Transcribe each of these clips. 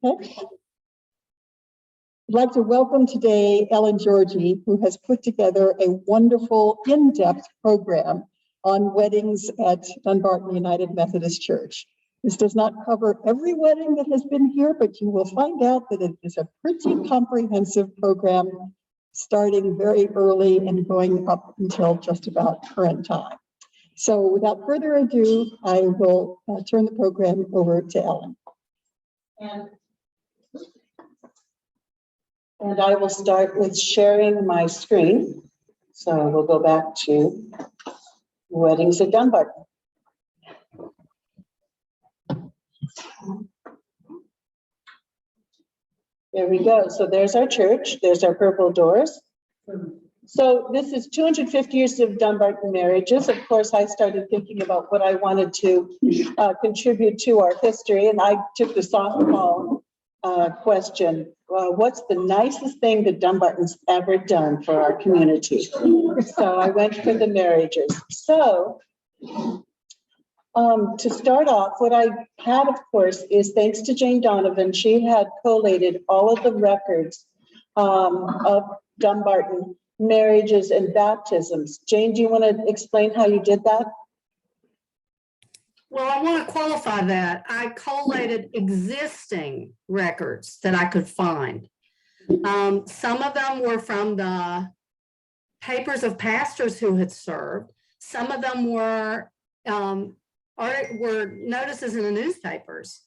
Okay. I'd like to welcome today Ellen Georgi, who has put together a wonderful in-depth program on weddings at Dumbarton United Methodist Church. This does not cover every wedding that has been here, but you will find out that it is a pretty comprehensive program, starting very early and going up until just about current time. So without further ado, I will turn the program over to Ellen. And I will start with sharing my screen. So we'll go back to weddings at Dumbarton. There we go. So there's our church. There's our purple doors. So this is 250 years of Dumbarton marriages. Of course, I started thinking about what I wanted to contribute to our history, and I took the softball question. What's the nicest thing that Dumbarton's ever done for our community? So I went for the marriages. So to start off, what I had, of course, is thanks to Jane Donovan, she had collated all of the records of Dumbarton marriages and baptisms. Jane, do you want to explain how you did that? Well, I want to qualify that. I collated existing records that I could find. Some of them were from the papers of pastors who had served. Some of them were notices in the newspapers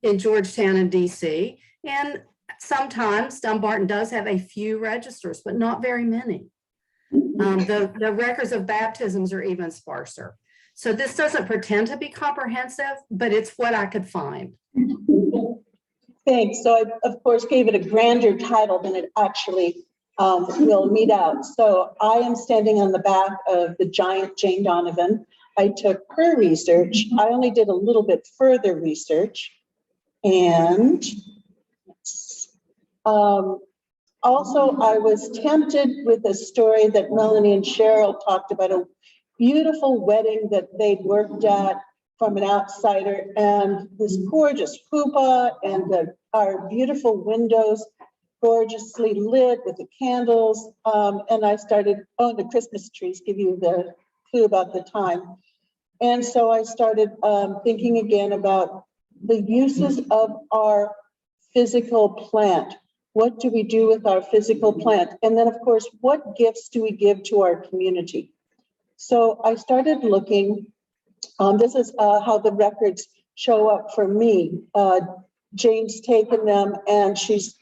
in Georgetown and DC. And sometimes Dumbarton does have a few registers, but not very many. The records of baptisms are even sparser. So this doesn't pretend to be comprehensive, but it's what I could find. Thanks. So I, of course, gave it a grander title than it actually will meet out. So I am standing on the back of the giant Jane Donovan. I took her research. I only did a little bit further research. And also, I was tempted with a story that Melanie and Cheryl talked about, a beautiful wedding that they'd worked at from an outsider, and this gorgeous hoopah and our beautiful windows gorgeously lit with the candles. And I started, the Christmas trees give you the clue about the time. And so I started thinking again about the uses of our physical plant. What do we do with our physical plant? And then, of course, what gifts do we give to our community? So I started looking, this is how the records show up for me. Jane's taken them, and she's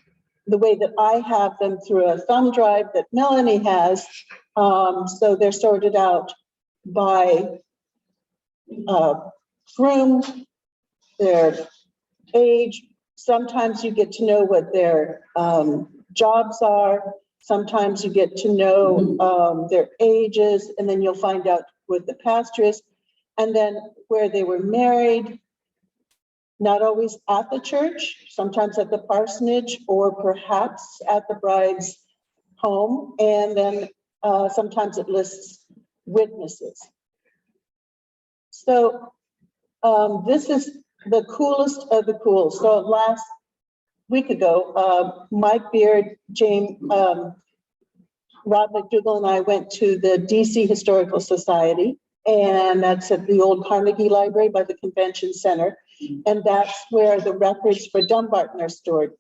the way that I have them through a thumb drive that Melanie has. So they're sorted out by groom, their age. Sometimes you get to know what their jobs are. Sometimes you get to know their ages, and then you'll find out what the pastor is, and then where they were married, not always at the church, sometimes at the parsonage, or perhaps at the bride's home. And then sometimes it lists witnesses. So this is the coolest of the cool. So last week ago, Mike Beard, Jane, Rob McDougall and I went to the DC Historical Society, and that's at the old Carnegie Library by the Convention Center. And that's where the records for Dumbarton are stored.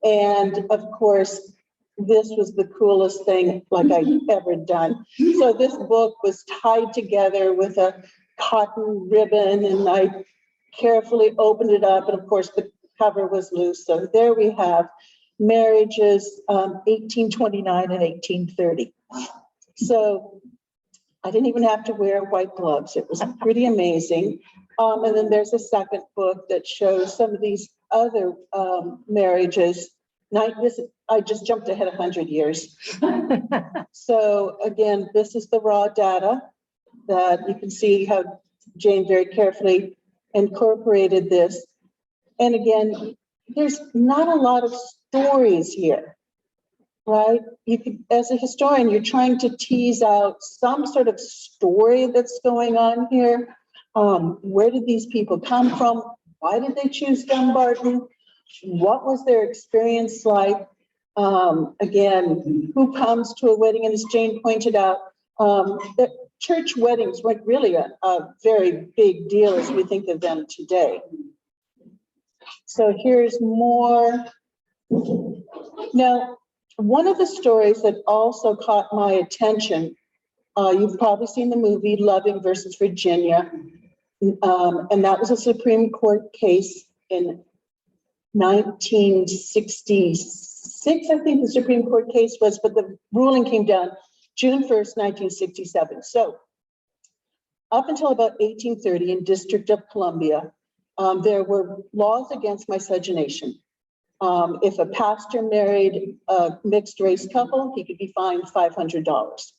And of course, this was the coolest thing like I'd ever done. So this book was tied together with a cotton ribbon, and I carefully opened it up, and of course the cover was loose. So there we have marriages, 1829 and 1830. So I didn't even have to wear white gloves. It was pretty amazing. And then there's a second book that shows some of these other marriages. I just jumped ahead 100 years. So again, this is the raw data that you can see how Jane very carefully incorporated this. And again, there's not a lot of stories here, right? You could, as a historian, you're trying to tease out some sort of story that's going on here. Where did these people come from? Why did they choose Dumbarton? what was their experience like? Again, who comes to a wedding? And as Jane pointed out, that church weddings weren't really a very big deal as we think of them today. So here's more. Now, one of the stories that also caught my attention, you've probably seen the movie Loving versus Virginia. And that was a Supreme Court case in 1966, I think the Supreme Court case was, but the ruling came down June 1st, 1967. So up until about 1830 in District of Columbia, there were laws against miscegenation. If a pastor married a mixed race couple, he could be fined $500.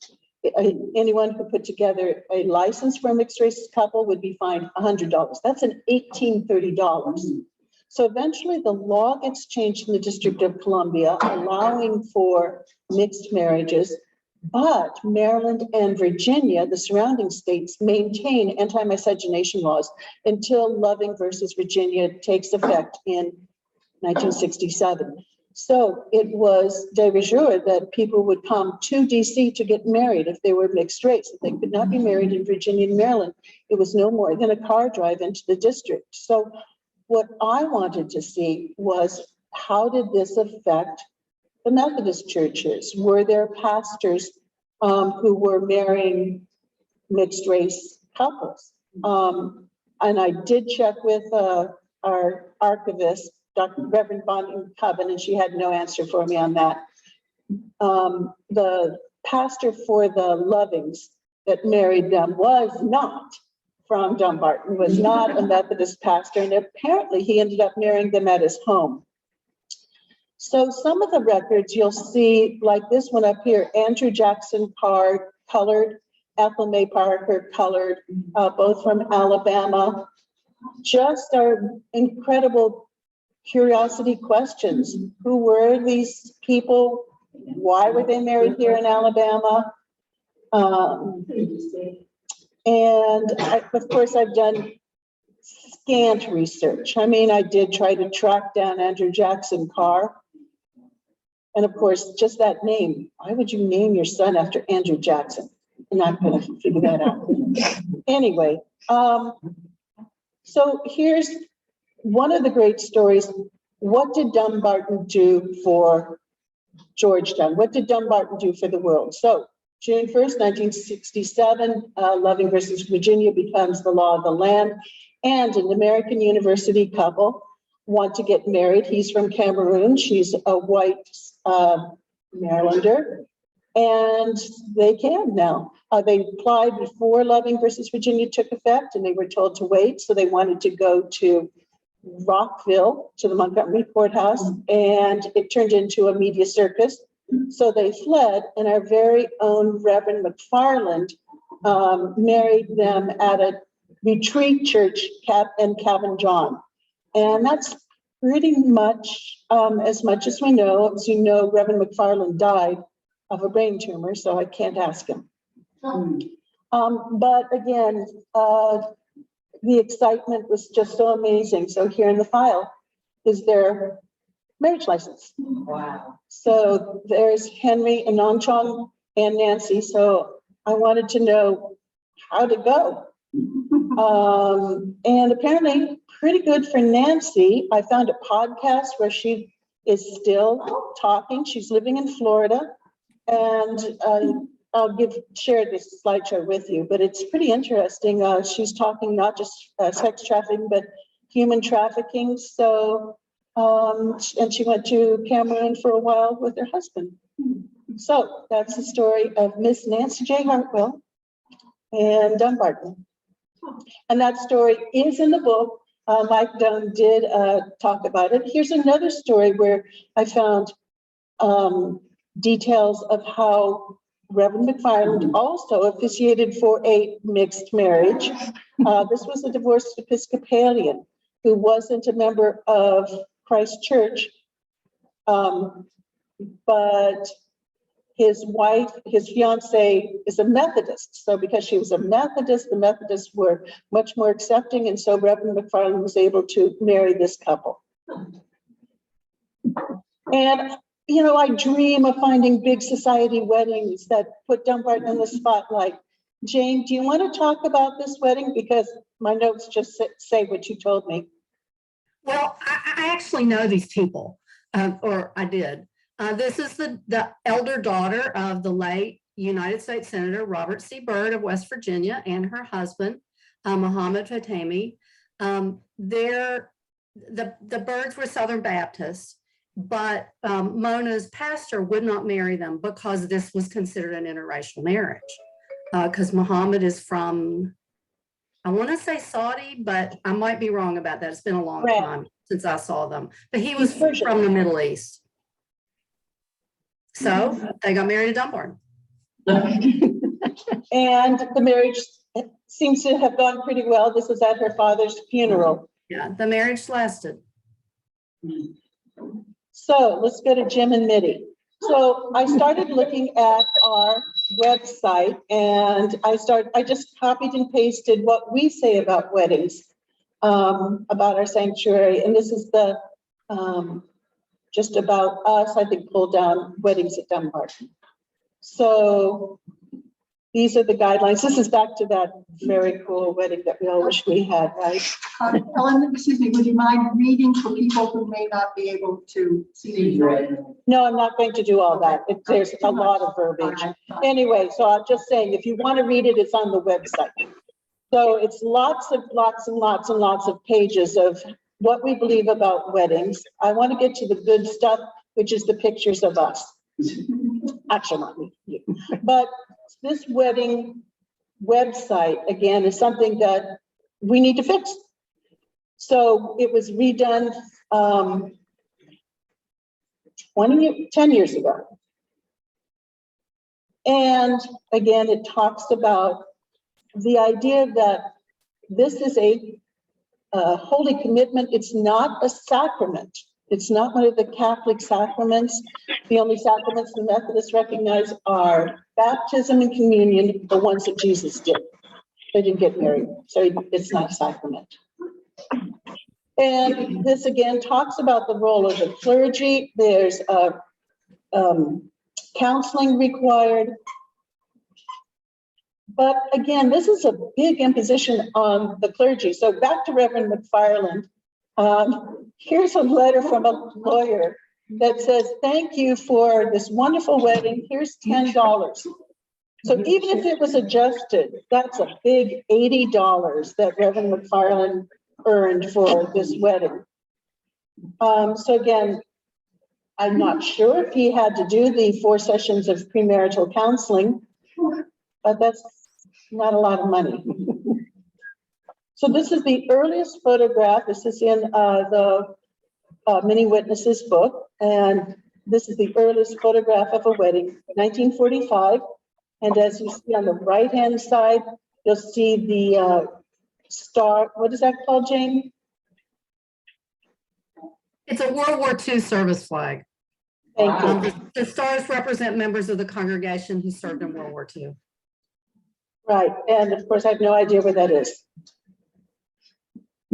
Anyone who put together a license for a mixed race couple would be fined $100. That's an $1,830. So eventually the law gets changed in the District of Columbia, allowing for mixed marriages, but Maryland and Virginia, the surrounding states, maintain anti-miscegenation laws until Loving versus Virginia takes effect in 1967. So it was de rigueur that people would come to DC to get married if they were mixed race. If they could not be married in Virginia and Maryland, it was no more than a car drive into the district. So what I wanted to see was, how did this affect the Methodist churches? Were there pastors who were marrying mixed race couples? And I did check with our archivist, Dr. Reverend Bonnie Coven, and she had no answer for me on that. The pastor for the Lovings that married them was not from Dumbarton, was not a Methodist pastor, and apparently he ended up marrying them at his home. So some of the records you'll see, like this one up here, Andrew Jackson Parr, colored, Ethel May Parker, colored, both from Alabama. Just are incredible curiosity questions. Who were these people? Why were they married here in Alabama? And of course, I've done scant research. I mean, I did try to track down Andrew Jackson Carr. And of course, just that name. Why would you name your son after Andrew Jackson? I'm not going to figure that out. Anyway, so here's one of the great stories. What did Dumbarton do for Georgetown? What did Dumbarton do for the world? So June 1st, 1967, Loving versus Virginia becomes the law of the land, and an American university couple want to get married. He's from Cameroon. She's a white Marylander, and they can now. They applied before Loving versus Virginia took effect, and they were told to wait. So they wanted to go to Rockville, to the Montgomery courthouse, and it turned into a media circus. So they fled, and our very own Reverend McFarland married them at a retreat church in Cabin John. And that's pretty much as we know. As you know, Reverend McFarland died of a brain tumor, so I can't ask him. But again, the excitement was just so amazing. So here in the file is their marriage license. Wow. So there's Henry and Nonchong and Nancy. So I wanted to know how to go. And apparently pretty good for Nancy. I found a podcast where she is still talking. She's living in Florida. And I'll share this slideshow with you, but it's pretty interesting. She's talking not just sex trafficking, but human trafficking. So, and she went to Cameroon for a while with her husband. So that's the story of Miss Nancy J. Hartwell and Dumbarton. And that story is in the book. Mike Dunn did talk about it. Here's another story where I found details of how Reverend McFarland also officiated for a mixed marriage. This was a divorced Episcopalian who wasn't a member of Christ Church, but his wife, his fiance, is a Methodist. So because she was a Methodist, the Methodists were much more accepting, and so Reverend McFarland was able to marry this couple. And, you know, I dream of finding big society weddings that put Dumbarton in the spotlight. Jane, do you want to talk about this wedding? Because my notes just say what you told me. Well, I actually know these people, or I did. This is the elder daughter of the late United States Senator Robert C. Byrd of West Virginia and her husband, Muhammad Fatemi. The Byrds were Southern Baptists, but Mona's pastor would not marry them because this was considered an interracial marriage. Because Muhammad is from, I want to say Saudi, but I might be wrong about that. It's been a long time since I saw them. But he was from the Middle East. So they got married at Dumbarton. And the marriage seems to have gone pretty well. This was at her father's funeral. Yeah, the marriage lasted. So let's go to Jim and Mitty. So I started looking at our website, and I just copied and pasted what we say about weddings, about our sanctuary. And this is the just about us, I think, pulled down weddings at Dumbarton. So these are the guidelines. This is back to that very cool wedding that we all wish we had, right? Ellen, excuse me, would you mind reading for people who may not be able to see? No, I'm not going to do all that. There's a lot of verbiage. Anyway, so I'm just saying, if you want to read it, it's on the website. So it's lots and lots of pages of what we believe about weddings. I want to get to the good stuff, which is the pictures of us. Actually, not me, but this wedding website, again, is something that we need to fix. So it was redone 10 years ago. And again, it talks about the idea that this is a holy commitment. It's not a sacrament. It's not one of the Catholic sacraments. The only sacraments the Methodists recognize are baptism and communion, the ones that Jesus did. They didn't get married, so it's not a sacrament. And this again talks about the role of the clergy. There's counseling required. But again, this is a big imposition on the clergy. So back to Reverend McFarland. Here's a letter from a lawyer that says, thank you for this wonderful wedding. Here's $10. So even if it was adjusted, that's a big $80 that Reverend McFarland earned for this wedding. So again, I'm not sure if he had to do the 4 sessions of premarital counseling, but that's not a lot of money. So this is the earliest photograph. This is in the Many Witnesses book. And this is the earliest photograph of a wedding, 1945. And as you see on the right-hand side, you'll see the star. What is that called, Jane? It's a World War II service flag. Thank you. The stars represent members of the congregation who served in World War II. Right, and of course, I have no idea where that is.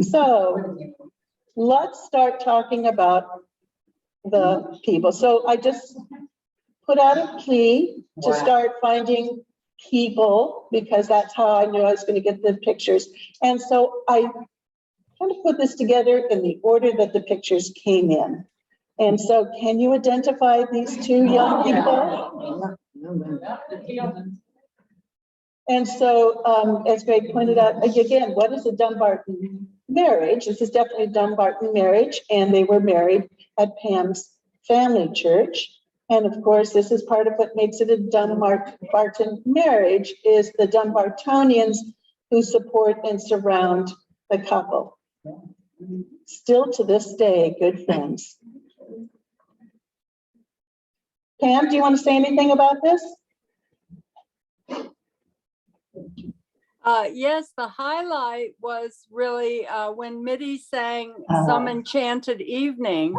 So let's start talking about the people. So I just put out a plea to start finding people, because that's how I knew I was going to get the pictures. And so I kind of put this together in the order that the pictures came in. And so can you identify these 2 young people? And so, as Greg pointed out, again, what is a Dumbarton marriage? This is definitely a Dumbarton marrige, and they were married at Pam's family church. And of course, this is part of what makes it a Dumbarton marriage, is the Dumbartonians who support and surround the couple. Still to this day, good friends. Pam, do you want to say anything about this? Yes, the highlight was really when Mitty sang Some Enchanted Evening.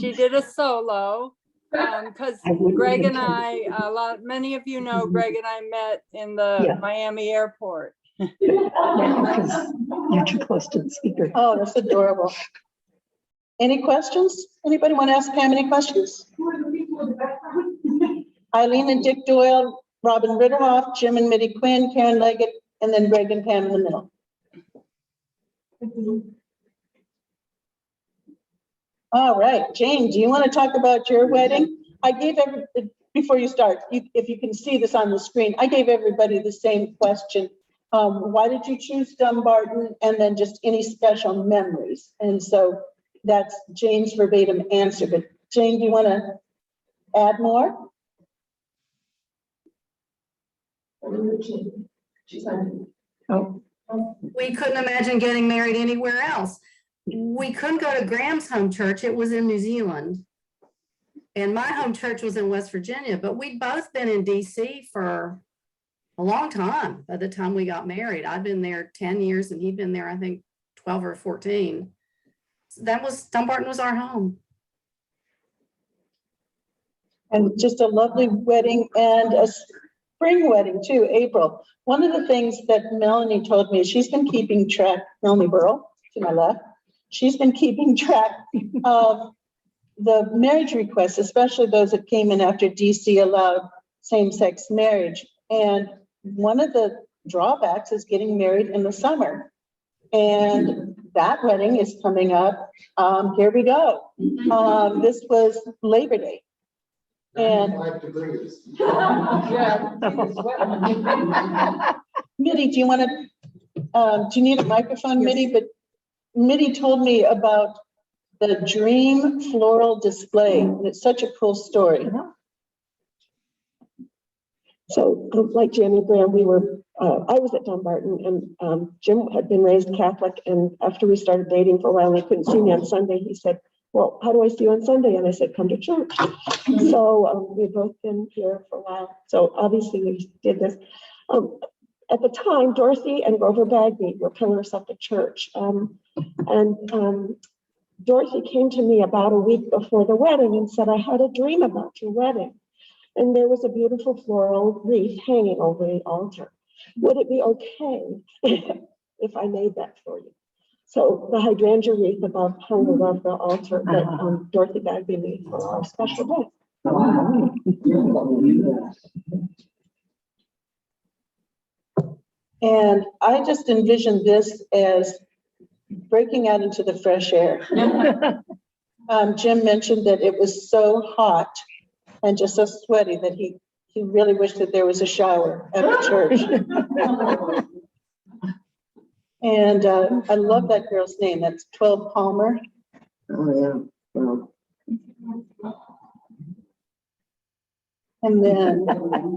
She did a solo because Greg and I, many of you know, Greg and I met in the Miami airport. Because you're too close to the speaker. Oh, that's adorable. Any questions? Anybody want to ask Pam any questions? Eileen and Dick Doyle, Robin Ritterhoff, Jim and Mitty Quinn, Karen Leggett, and then Greg and Pam in the middle. All right, Jane, do you want to talk about your wedding? I gave before you start, if you can see this on the screen, I gave everybody the same question. Why did you choose Dumbarton? And then just any special memories. And so that's Jane's verbatim answer. But Jane, do you want to add more? We couldn't imagine getting married anywhere else. We couldn't go to Graham's home church. It was in New Zealand. And my home church was in West Virginia, but we'd both been in DC for a long time by the time we got married. I'd been there 10 years and he'd been there, I think, 12 or 14. So Dumbarton was our home. And just a lovely wedding and a spring wedding too, April. One of the things that Melanie told me is she's been keeping track, Melanie Burrell to my left, she's been keeping track of the marriage requests, especially those that came in after DC allowed same-sex marriage. And one of the drawbacks is getting married in the summer. And that wedding is coming up. Here we go. This was Labor Day. And Mitty, do you want to, do you need a microphone, Mitty? But Mitty told me about the dream floral display. And it's such a cool story. So like Jan and Graham, we were, I was at Dumbarton and Jim had been raised Catholic. And after we started dating for a while and he couldn't see me on Sunday, he said, well, how do I see you on Sunday? And I said, come to church. So we've both been here for a while. So obviously we did this. At the time, Dorothy and Grover Bagby were pillars of the church. Dorothy came to me about a week before the wedding and said, I had a dream about your wedding. And there was a beautiful floral wreath hanging over the altar. Would it be okay if I made that for you? So the hydrangea wreath hung above the altar that Dorothy Bagby made for our special day. And I just envisioned this as breaking out into the fresh air. Jim mentioned that it was so hot and just so sweaty that he really wished that there was a shower at the church. And I love that girl's name. That's 12 Palmer. Oh, yeah. And then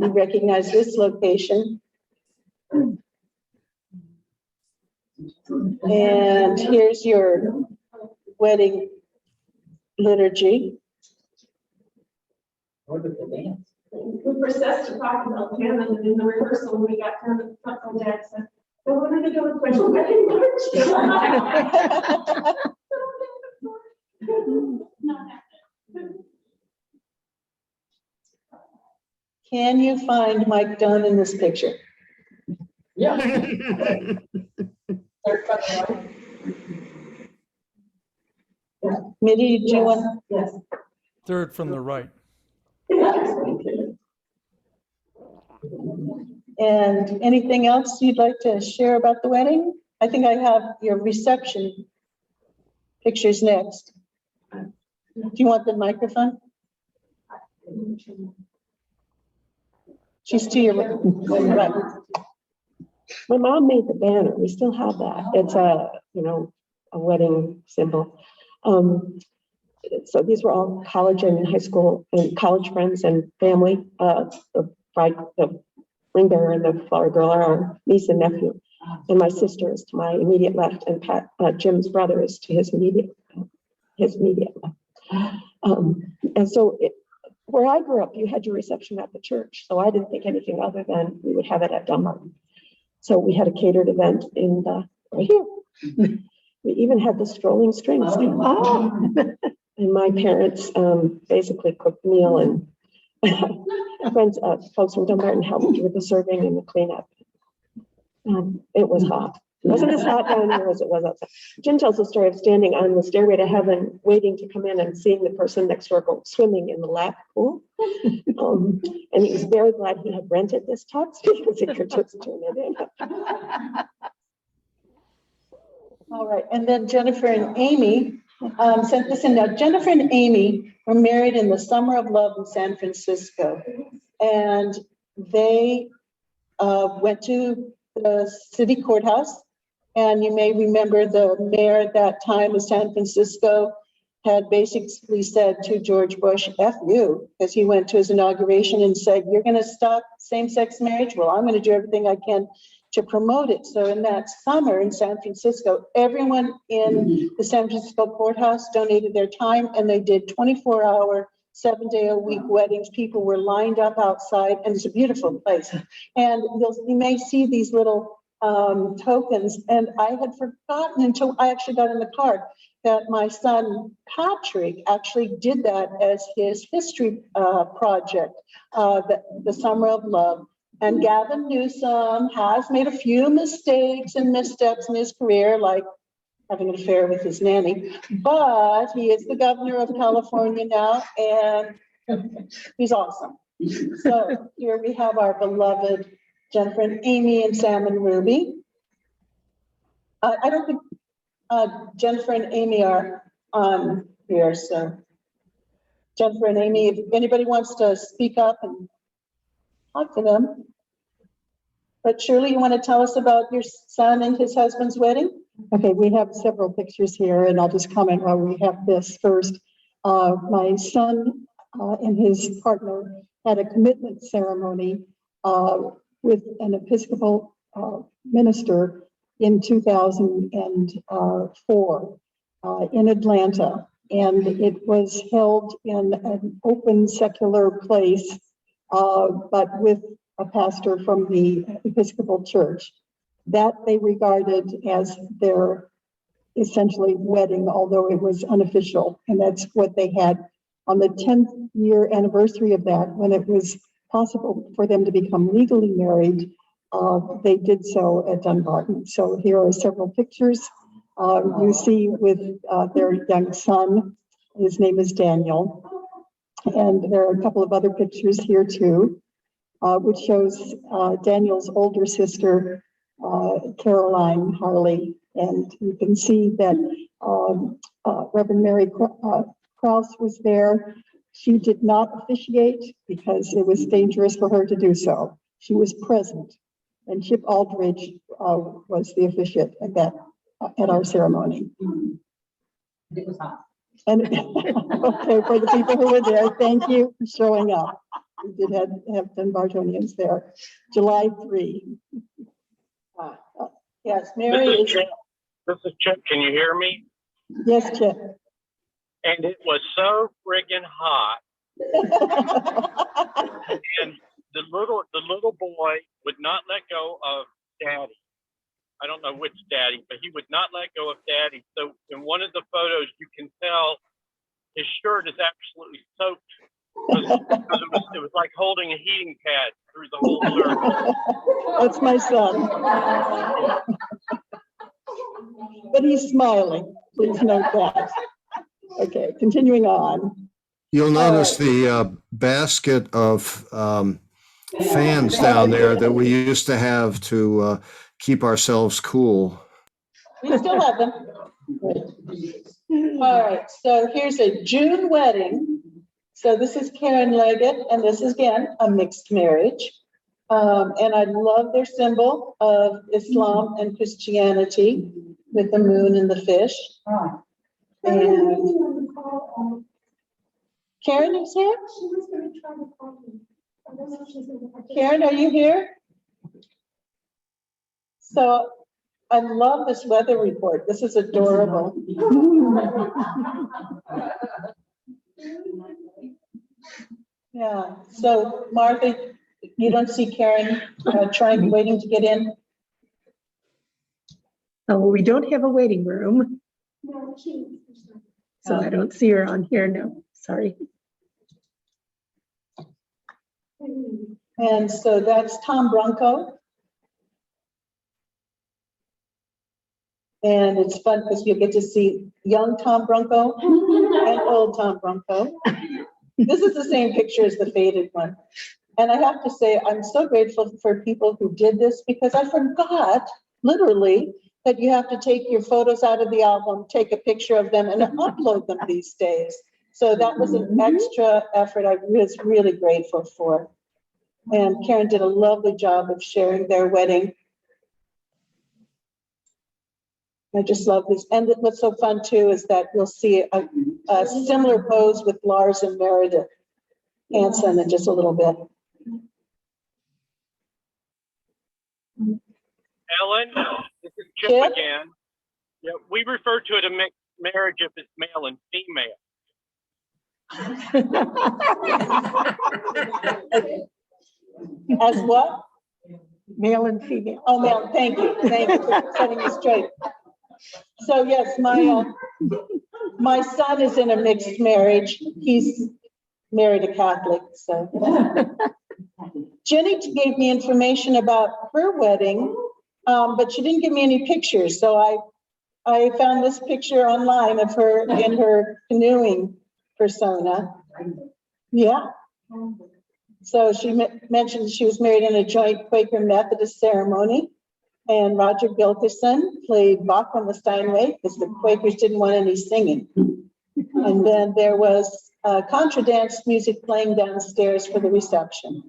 you recognize this location. And here's your wedding liturgy. We processed to talk about Pam, and in the rehearsal, when we got Pam and Uncle Dad said, "Well, what are they doing for your wedding Can you find Mike Dunn in this picture? Yeah. Mitty, do you want? Yes. Third from the right. And anything else you'd like to share about the wedding? I think I have your reception pictures next. Do you want the microphone? She's to your right. My mom made the banner. We still have that. It's a wedding symbol. So these were all college and high school and college friends and family. The ring bearer and the flower girl are our niece and nephew. And my sister is to my immediate left, and Jim's brother is to his immediate left. And so where I grew up, you had your reception at the church. So I didn't think anything other than we would have it at Dumbarton. So we had a catered event right here. We even had the strolling strings. And my parents basically cooked the meal, and folks from Dumbarton helped with the serving and the cleanup. It was hot. It wasn't as hot down here as it was outside. Jim tells the story of standing on the stairway to heaven, waiting to come in and seeing the person next door go swimming in the lap pool. And he was very glad he had rented this tux because he could just turn it in. All right, and then Jennifer and Amy sent this in. Now, Jennifer and Amy were married in the summer of love in San Francisco. And they went to the city courthouse. And you may remember the mayor at that time of San Francisco had basically said to George Bush, F you, because he went to his inauguration and said, you're going to stop same-sex marriage? Well, I'm going to do everything I can to promote it. So in that summer in San Francisco, everyone in the San Francisco courthouse donated their time, and they did 24-hour, 7-day-a-week weddings. People were lined up outside, and it's a beautiful place. And you may see these little tokens, and I had forgotten until I actually got in the car that my son Patrick actually did that as his history project, the Summer of Love. And Gavin Newsom has made a few mistakes and missteps in his career, like having an affair with his nanny, but he is the governor of California now, and he's awesome. So here we have our beloved Jennifer and Amy and Sam and Ruby. I don't think Jennifer and Amy are on here, so Jennifer and Amy, if anybody wants to speak up and talk to them. But Shirley, you want to tell us about your son and his husband's wedding? Okay, we have several pictures here, and I'll just comment while we have this first. My son and his partner had a commitment ceremony with an Episcopal minister in 2004 in Atlanta, and it was held in an open secular place, but with a pastor from the Episcopal Church. That they regarded as their essentially wedding, although it was unofficial. And that's what they had on the 10th year anniversary of that, when it was possible for them to become legally married. They did so at Dumbarton. So here are several pictures you see with their young son. His name is Daniel. And there are a couple of other pictures here too, which shows Daniel's older sister, Caroline Harley, and you can see that Reverend Mary Krause was there. She did not officiate because it was dangerous for her to do so. She was present, and Chip Aldridge was the officiate at our ceremony. It was hot. And okay, for the people who were there, thank you for showing up. We did have Dunbartonians there. July 3. Yes, Mary is. This is Chip. Can you hear me? Yes, Chip. And it was so friggin' hot. And the little boy would not let go of Daddy. I don't know which Daddy, but he would not let go of Daddy. So in one of the photos, you can tell his shirt is absolutely soaked because it was like holding a heating pad through the whole circle. That's my son. But he's smiling. Please note that. Okay, continuing on. You'll notice the basket of fans down there that we used to have to keep ourselves cool. We still have them. All right, so here's a June wedding. So this is Karen Leggett, and this is, again, a mixed marriage. And I love their symbol of Islam and Christianity with the moon and the fish. And Karen is here? Karen, are you here? So I love this weather report. This is adorable. Yeah, so Martha, you don't see Karen waiting to get in? Oh, we don't have a waiting room. So I don't see her on here, no, sorry. And so that's Tom Bronco. And it's fun because you get to see young Tom Bronco and old Tom Bronco. This is the same picture as the faded one. And I have to say, I'm so grateful for people who did this because I forgot, literally, that you have to take your photos out of the album, take a picture of them and upload them these days. So that was an extra effort I was really grateful for. And Karen did a lovely job of sharing their wedding. I just love this. And what's so fun too is that you'll see a similar pose with Lars and Meredith Hansen in just a little bit. Ellen, this is Chip Chip? again. Yeah, we refer to it a mixed marriage if it's male and female. As what? Male and female. Oh, male, thank you for setting me straight. So yes, my son is in a mixed marriage. He's married a Catholic, so. Jenny gave me information about her wedding, but she didn't give me any pictures. So I found this picture online of her in her canoeing persona. Yeah. So she mentioned she was married in a joint Quaker Methodist ceremony. And Roger Gilkerson played Bach on the Steinway because the Quakers didn't want any singing. And then there was contra dance music playing downstairs for the reception.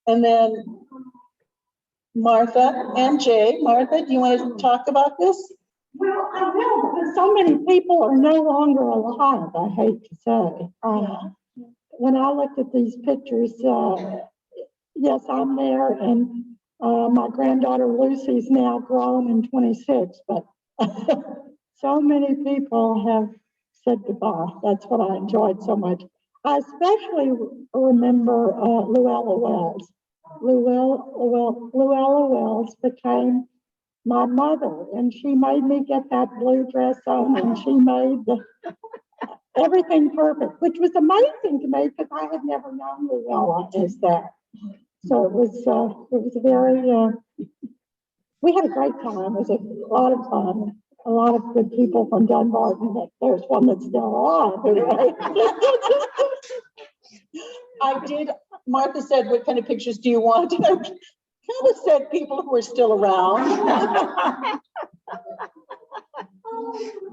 And then Martha and Jay. Martha, do you want to talk about this? Well, I will, because so many people are no longer alive, I hate to say. When I looked at these pictures, yes, I'm there, and my granddaughter Lucy's now grown and 26, but so many people have said goodbye. That's what I enjoyed so much. I especially remember Luella Wells. Luella Wells became my mother, and she made me get that blue dress on, and she made everything perfect, which was amazing to me because I had never known Luella as that. So it was very, we had a great time. It was a lot of fun. A lot of good people from Dumbarton. There's one that's still alive. Anyway. Martha said, what kind of pictures do you want? And I kind of said people who are still around.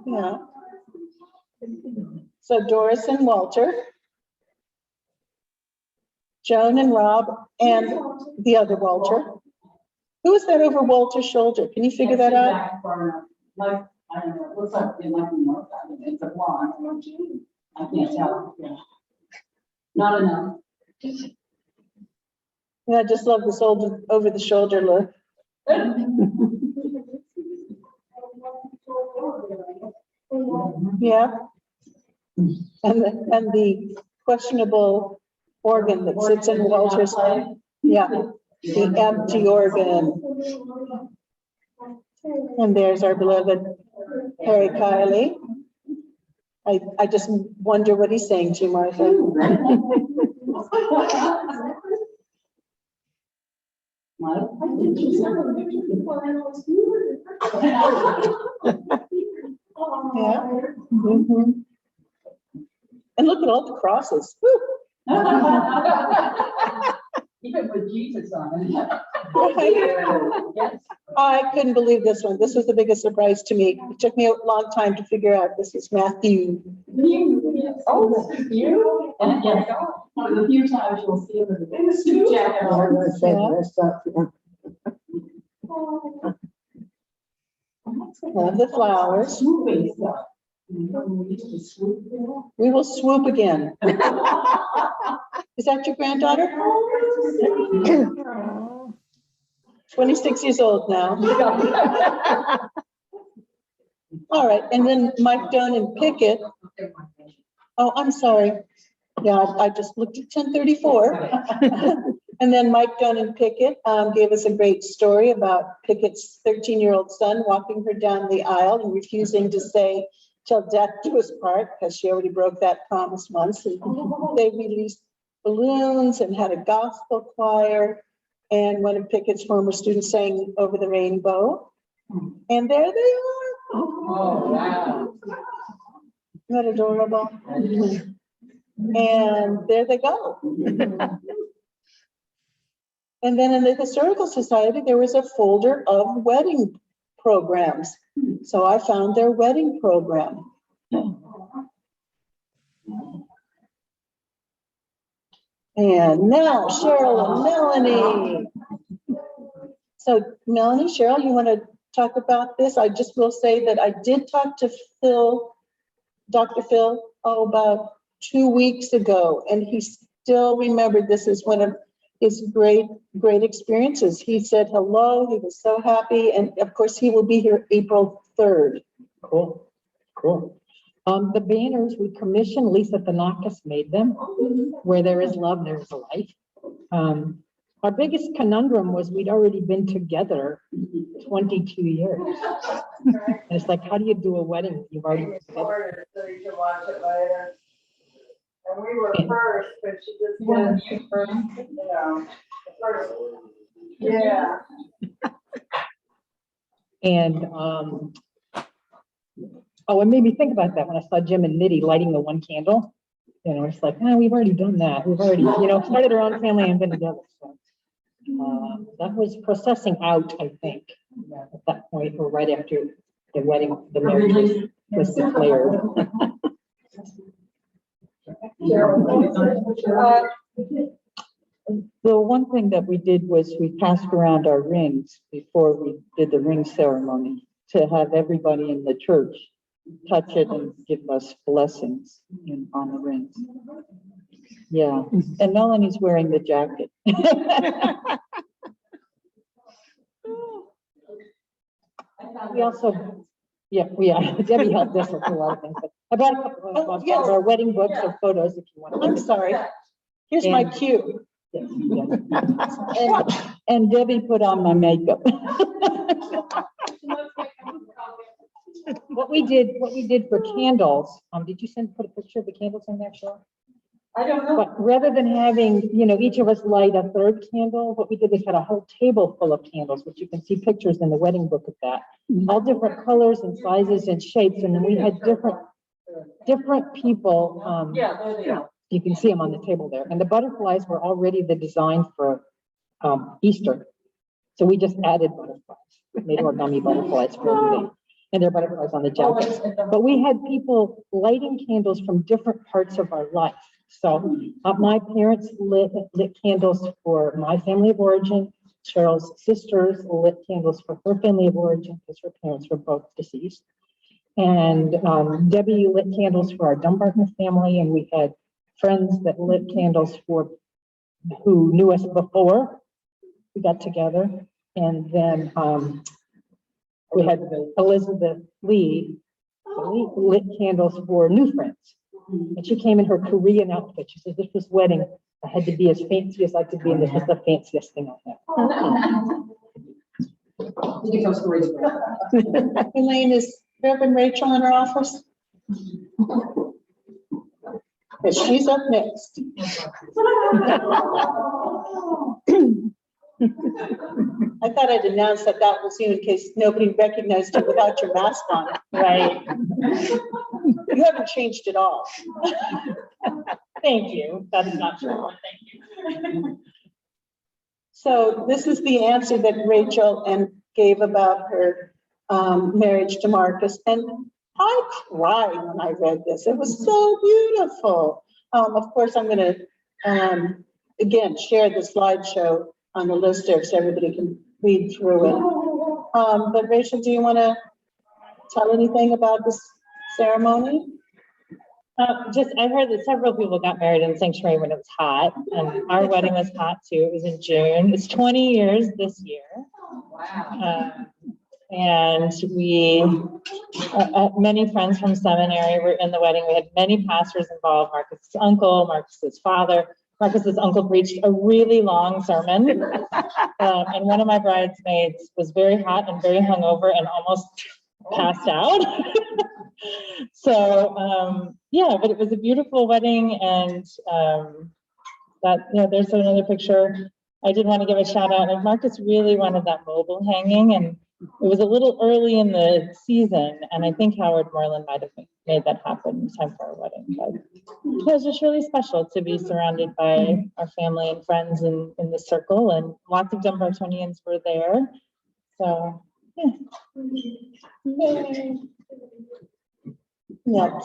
Yeah. So Doris and Walter, Joan and Rob, and the other Walter. Who is that over Walter's shoulder? Can you figure that out? Like, I don't know, it looks like it might be more, it's a blonde. I can't tell, yeah. Not enough. Yeah, I just love this old over the shoulder look. Yeah. And the questionable organ that sits in Walter's head. Yeah, the empty organ. And there's our beloved Harry Kiley. I just wonder what he's saying to you, Martha. Yeah. Mm-hmm. And look at all the crosses. Even with Jesus on it. Yes. I couldn't believe this one. This was the biggest surprise to me. It took me a long time to figure out this is Matthew. Oh, this is you? And yes, one of the few times you'll see him in the suit jacket. Love the flowers. We will swoop again. Is that your granddaughter? 26 years old now. All right, and then Mike Doan and Pickett. Oh, I'm sorry. Yeah, I just looked at 1034. And then Mike Doan and Pickett gave us a great story about Pickett's 13-year-old son walking her down the aisle and refusing to say till death do us part because she already broke that promise once. And they released balloons and had a gospel choir. And one of Pickett's former students sang Over the Rainbow. And there they are. Oh, wow. Isn't that adorable? And there they go. And then in the Historical Society, there was a folder of wedding programs. So I found their wedding program. And now Cheryl and Melanie. So Melanie, Cheryl, you want to talk about this? I just will say that I did talk to Phil, Dr. Phil, about 2 weeks ago, and he still remembered this as one of his great experiences. He said hello, he was so happy, and of course he will be here April 3rd. Cool. The banners we commissioned, Lisa Thanakis made them. Where there is love, there is life. Our biggest conundrum was we'd already been together 22 years. And it's like, how do you do a wedding? You've already been together. So you can watch it later. And we were first, but she just did first, you know, first. Yeah. And oh, it made me think about that when I saw Jim and Mitty lighting the one candle. You know, it's like, we've already done that. We've already, started our own family and been together. So that was processing out, I think, at that point, or right after the wedding, the marriage was declared. The one thing that we did was we passed around our rings before we did the ring ceremony to have everybody in the church touch it and give us blessings on the rings. Yeah, and Melanie's wearing the jacket. We also, Debbie helped us with a lot of things. But I brought a couple of our wedding books or photos if you want. I'm sorry. Here's my cue. Yes. And Debbie put on my makeup. What we did for candles, did you put a picture of the candles in there, Cheryl? I don't know. But rather than having, each of us light a third candle, what we did was had a whole table full of candles, which you can see pictures in the wedding book of that. All different colors and sizes and shapes. And then we had different people. You can see them on the table there. And the butterflies were already the design for Easter. So we just added butterflies, made origami butterflies for everything. And there are butterflies on the jackets. But we had people lighting candles from different parts of our life. So my parents lit candles for my family of origin. Cheryl's sisters lit candles for her family of origin because her parents were both deceased. And Debbie lit candles for our Dumbarton family. And we had friends that lit candles for who knew us before we got together. And then we had Elizabeth Lee lit candles for new friends. And she came in her Korean outfit. She said, this was wedding. I had to be as fancy as I could be, and this was the fanciest thing I had. You can tell stories. Elaine, is Reverend Rachel in her office? Because she's up next. I thought I'd announce that was you in case nobody recognized you without your mask on. Right. You haven't changed at all. Thank you. That is not true. Thank you. So this is the answer that Rachel gave about her marriage to Marcus. And I cried when I read this. It was so beautiful. Of course, I'm going to, again, share the slideshow on the listserv so everybody can read through it. But Rachel, do you want to tell anything about this ceremony? I heard that several people got married in the sanctuary when it was hot, and our wedding was hot too. It was in June. It's 20 years this year. Wow. And we, many friends from seminary were in the wedding. We had many pastors involved, Marcus's uncle, Marcus's father. Marcus's uncle preached a really long sermon. And one of my bridesmaids was very hot and very hungover and almost passed out. So, yeah, but it was a beautiful wedding. And there's another picture. I did want to give a shout out, and Marcus really wanted that mobile hanging, and it was a little early in the season, and I think Howard Moreland might have made that happen in time for our wedding. But it was just really special to be surrounded by our family and friends in the circle, and lots of Dumbartonians were there. So, yeah. Yay. Yeah.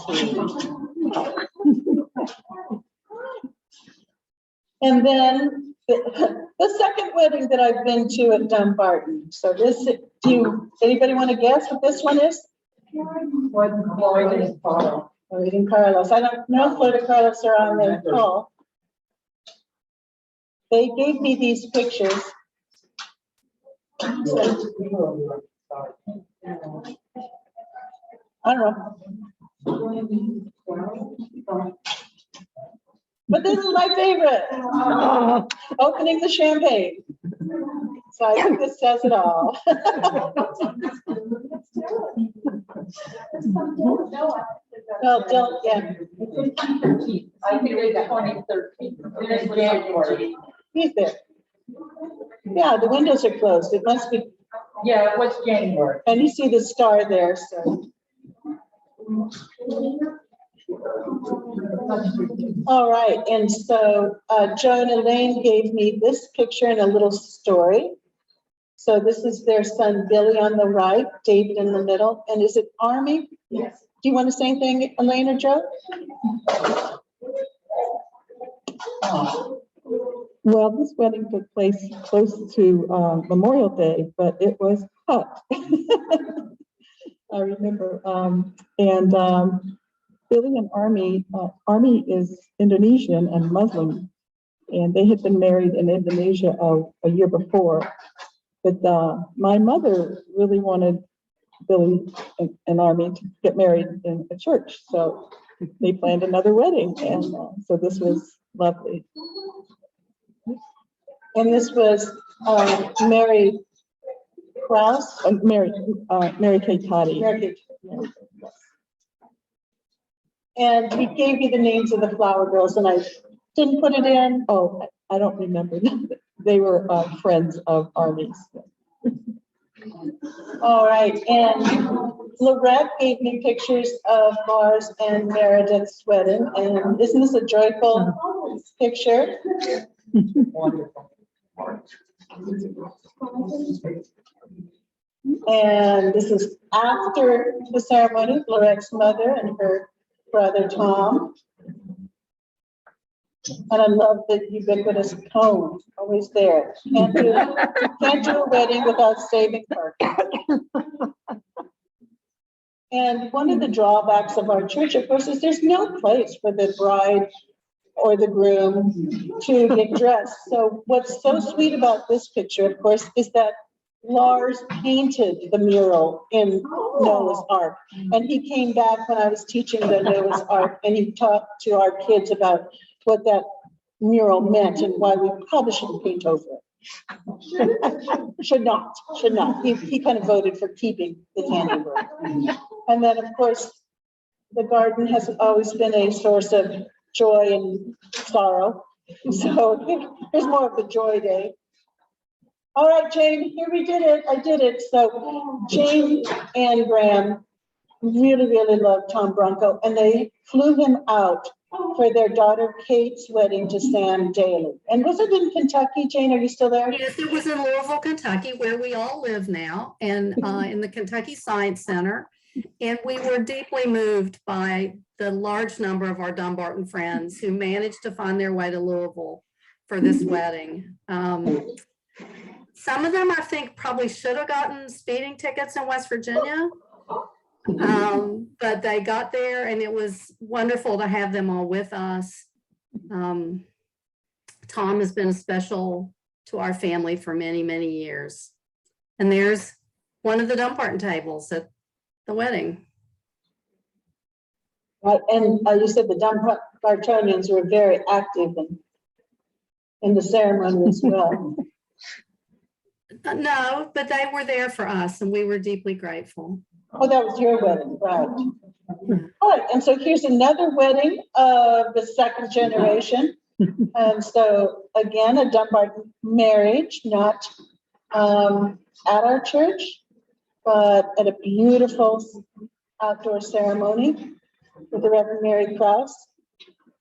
And then the second wedding that I've been to at Dumbarton. So this, anybody want to guess what this one is? Floyd and Carlos. I don't know if Floyd and Carlos are on their call. They gave me these pictures. So, I don't know. But this is my favorite. Opening the champagne. So I think this says it all. Well, don't, yeah. I think it's 2013. He's there. Yeah, the windows are closed. It must be. Yeah, it was January. And you see the star there, so. All right, and so Joan Elaine gave me this picture and a little story. So this is their son Billy on the right, David in the middle, and is it Army? Yes. Do you want to say anything, Elaine or Joe? Well, this wedding took place close to Memorial Day, but it was hot. I remember, Billy and Army, Army is Indonesian and Muslim, and they had been married in Indonesia a year before. But my mother really wanted Billy and Army to get married in a church, so they planned another wedding, and so this was lovely. And this was Mary Krause? Mary Kay Toddy. Mary Kay. And he gave you the names of the flower girls, and I didn't put it in. Oh, I don't remember them. They were friends of Army's. All right, and Lorette gave me pictures of Mars and Meredith's wedding, and isn't this a joyful picture? Wonderful. And this is after the ceremony, Lorette's mother and her brother Tom. And I love the ubiquitous cone, always there. Can't do a wedding without saving parking. And one of the drawbacks of our church, of course, is there's no place for the bride or the groom to get dressed. So what's so sweet about this picture, of course, is that Lars painted the mural in Noah's Ark. And he came back when I was teaching the Noah's Ark, and he talked to our kids about what that mural meant and why we probably shouldn't paint over it. Should not. He kind of voted for keeping the handiwork. And then, of course, the garden has always been a source of joy and sorrow. So here's more of the joy day. All right, Jane, here we did it. I did it. So Jane and Graham really, really loved Tom Bronco, and they flew him out for their daughter Kate's wedding to Sam Daly. And was it in Kentucky, Jane? Are you still there? Yes, it was in Louisville, Kentucky, where we all live now, and in the Kentucky Science Center. And we were deeply moved by the large number of our Dumbarton friends who managed to find their way to Louisville for this wedding. Some of them, I think, probably should have gotten speeding tickets in West Virginia. But they got there, and it was wonderful to have them all with us. Tom has been special to our family for many, many years. And there's one of the Dumbarton tables at the wedding. Right, and you said the Dumbartonians were very active in the ceremony as well. No, but they were there for us, and we were deeply grateful. Oh, that was your wedding, right? All right, and so here's another wedding of the second generation. And so again, a Dumbarton marriage, not at our church, but at a beautiful outdoor ceremony with the Reverend Mary Krause.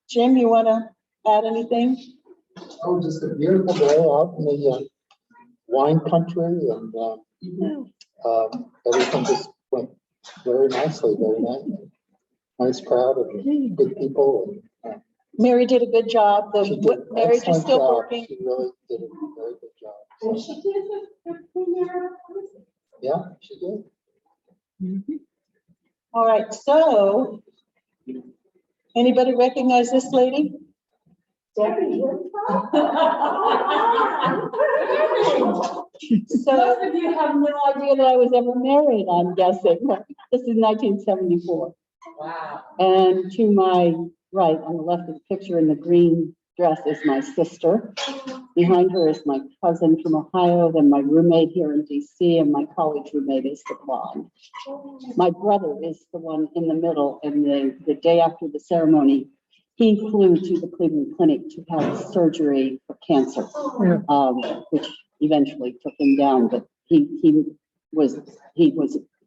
Jim, you want to add anything? Oh, just a beautiful day out in the wine country, and everything just went very nicely, very nice. Nice crowd of good people. And, Mary did a good job. The she did an marriage is excellent still job. working. She really did a very good job. And she did the premiere. Yeah, she did. All right, so anybody recognize this lady? Debbie. So Most of you have no idea that I was ever married, I'm guessing. This is 1974. Wow. And to my right, on the left of the picture in the green dress is my sister. Behind her is my cousin from Ohio, then my roommate here in DC, and my college roommate is the blonde. My brother is the one in the middle, and the day after the ceremony, he flew to the Cleveland Clinic to have surgery for cancer, which eventually took him down, but he was,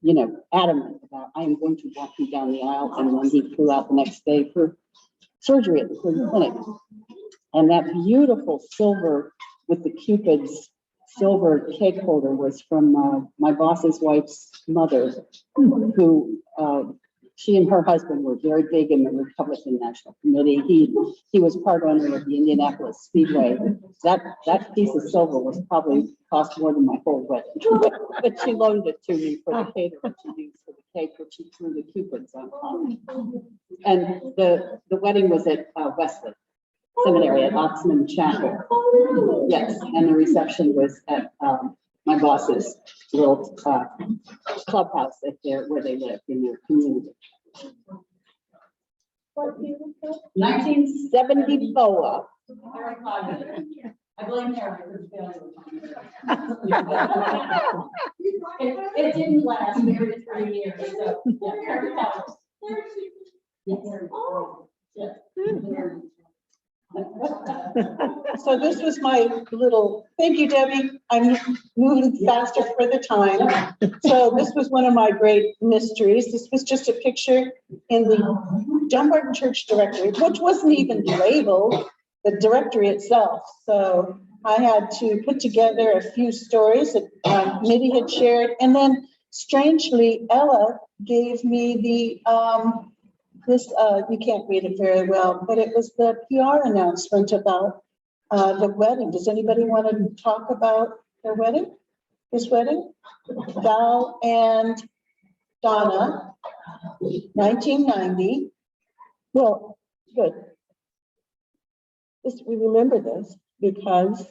you know, adamant about, I am going to walk you down the aisle, and then he flew out the next day for surgery at the Cleveland Clinic. And that beautiful silver with the Cupid's silver cake holder was from my boss's wife's mother, who she and her husband were very big in the Republican National Committee. He was part owner of the Indianapolis Speedway. That piece of silver was probably cost more than my whole wedding, but she loaned it to me for the caterer to use for the cake, which she threw the Cupids on top. And the wedding was at Wesley Seminary at Oxman Chapel. Yes, and the reception was at my boss's little clubhouse where they live in their community. 1974. I blame Harry for the failure. It didn't last very 3 years, so yeah, Harry helped. Yes. So this was my little, thank you, Debbie. I'm moving faster for the time. So this was one of my great mysteries. This was just a picture in the Dumbarton Church Directory, which wasn't even labeled, the directory itself. So I had to put together a few stories that Mitty had shared. And then strangely, Ella gave me the, you can't read it very well, but it was the PR announcement about the wedding. Does anybody want to talk about their wedding? This wedding? Val and Donna, 1990. Well, good. We remember this because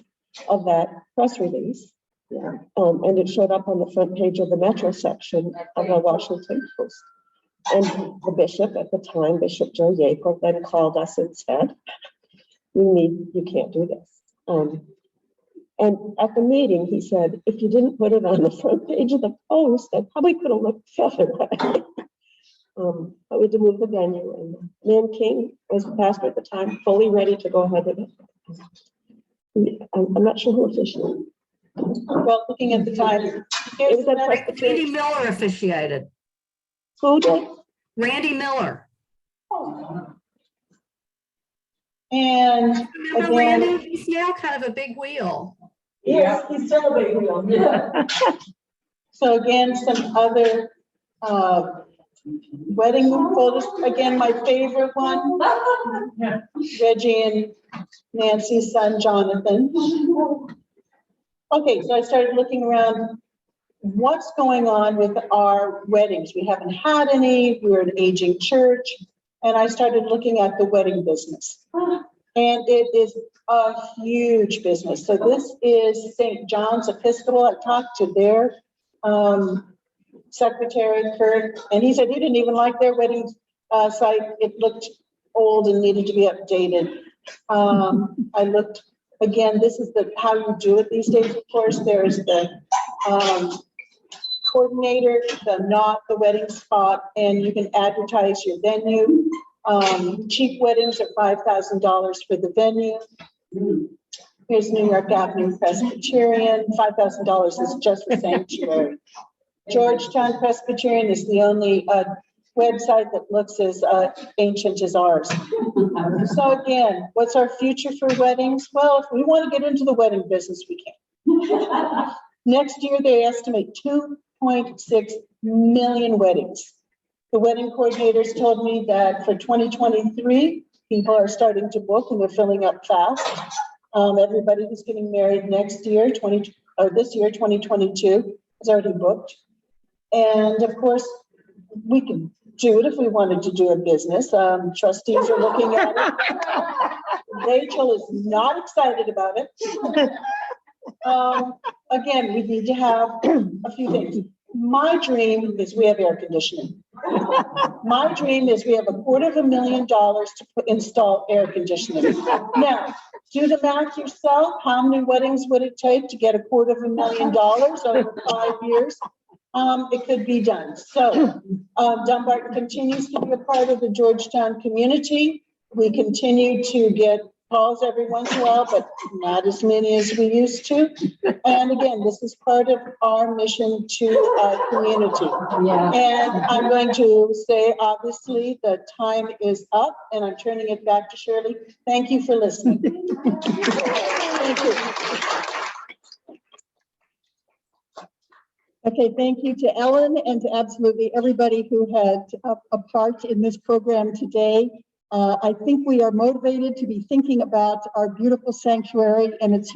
of that press release. Yeah. And it showed up on the front page of the Metro section of the Washington Post. And the bishop at the time, Bishop Georgi, then called us and said, you can't do this. And at the meeting, he said, if you didn't put it on the front page of the Post, I probably could have looked the other way. But we had to move the venue, and Nan King was the pastor at the time, fully ready to go ahead with it. I'm not sure who officially. Well, looking at the time, here's the Randy Miller officiated. Who did? Randy Miller. And Remember again, Randy? He's now kind of a big wheel. yes, he's still a big wheel. Yeah. So again, some other wedding photos. Again, my favorite one, Reggie and Nancy's son, Jonathan. Okay, so I started looking around. What's going on with our weddings? We haven't had any. We're an aging church. And I started looking at the wedding business. And it is a huge business. So this is St. John's Episcopal. I talked to their secretary, Kurt, and he said he didn't even like their wedding site. It looked old and needed to be updated. I looked, again, this is how you do it these days, of course. There's the coordinator, the wedding spot, and you can advertise your venue. Cheap weddings are $5,000 for the venue. Here's New York Avenue Presbyterian, $5,000 is just for sanctuary. Georgetown Presbyterian is the only website that looks as ancient as ours. So again, what's our future for weddings? Well, if we want to get into the wedding business, we can. Next year, they estimate 2.6 million weddings. The wedding coordinators told me that for 2023, people are starting to book and they're filling up fast. Everybody who's getting married next year, this year, 2022, is already booked. And of course, we can do it if we wanted to do a business. Trustees are looking at it. Rachel is not excited about it. Again, we need to have a few things. My dream is we have air conditioning. My dream is we have $250,000 to install air conditioning. Now, do the math yourself. How many weddings would it take to get $250,000 over 5 years? It could be done. So Dumbarton continues to be a part of the Georgetown community. We continue to get calls every once in a while, but not as many as we used to. And again, this is part of our mission to our community. Yeah. And I'm going to say, obviously, the time is up, and I'm turning it back to Shirley. Thank you for listening. Thank you. Okay, thank you to Ellen and to absolutely everybody who had a part in this program today. I think we are motivated to be thinking about our beautiful sanctuary and its